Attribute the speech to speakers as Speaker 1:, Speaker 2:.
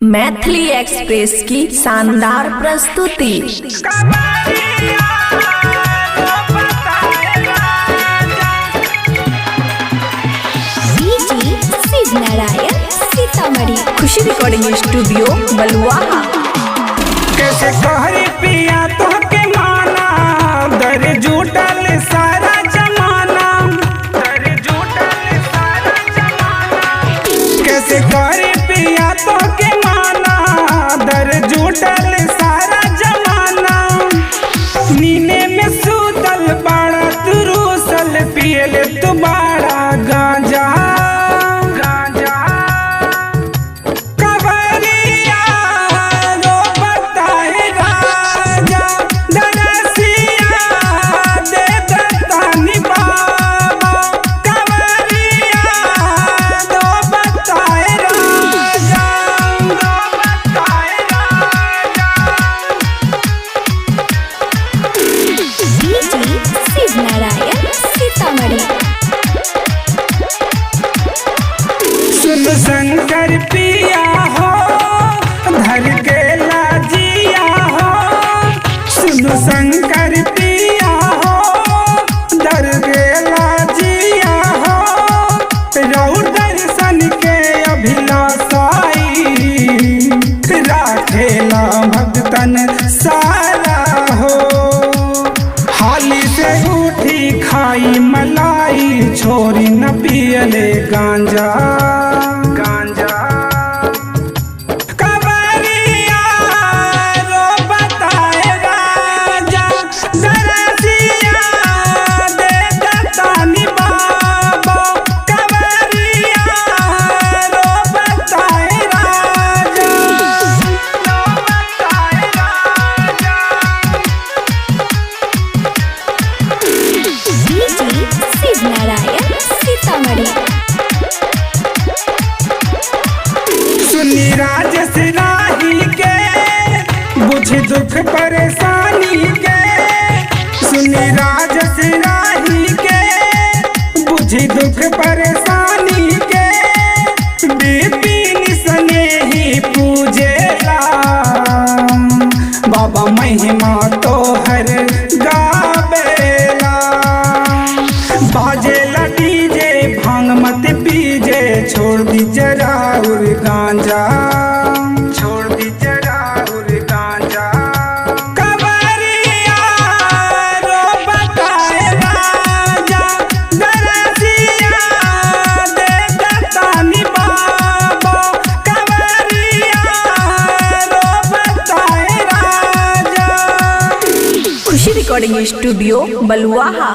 Speaker 1: Maithili express की शानदार प्रस्तुति।
Speaker 2: डीजे शिव नारायण सीतामढ़ी।
Speaker 1: खुशी रिकॉर्डिंग स्टूडियो बलुआहा।
Speaker 3: कैसे कहरी पिया तो के माना दर जुटल सारा जमाना, दर जुटल सारा जमाना। कैसे कहरी पिया तो के माना दर जुटल सारा जमाना। नीने में सूतल बाड़ा तुरुसल पियल तू बाड़ा गांजा गांजा। कवरिया रो बताए राजा दरसिया दे दत्तानी बाबा। कवरिया रो बताए राजा, रो बताए राजा।
Speaker 2: डीजे शिव नारायण सीतामढ़ी।
Speaker 3: सुन शंकर पिया हो धर के लाजिया हो। सुन शंकर पिया हो धर के लाजिया हो। रौर दर्शन के अभिलाषाई राखेला भक्तन सारा हो। हाली से उठी खाई मलाई छोरी न पियले गांजा गांजा। कवरिया रो बताए राजा दरसिया दे दत्तानी बाबा। कवरिया रो बताए राजा, रो बताए राजा।
Speaker 2: डीजे शिव नारायण सीतामढ़ी।
Speaker 3: सुनी राजस राही के बुझ दुख परेशानी के। सुनी राजस राही के बुझ दुख परेशानी के। बिपिन स्नेही पूजेला बाबा महिमा तो हर गावेला। बाजेला डीजे भांग मत पीजे छोड़ दी जराउर गांजा, छोड़ दी जराउर गांजा। कवरिया रो बताए राजा दरसिया दे दत्तानी बाबा। कवरिया रो बताए राजा।
Speaker 1: खुशी रिकॉर्डिंग स्टूडियो बलुआहा।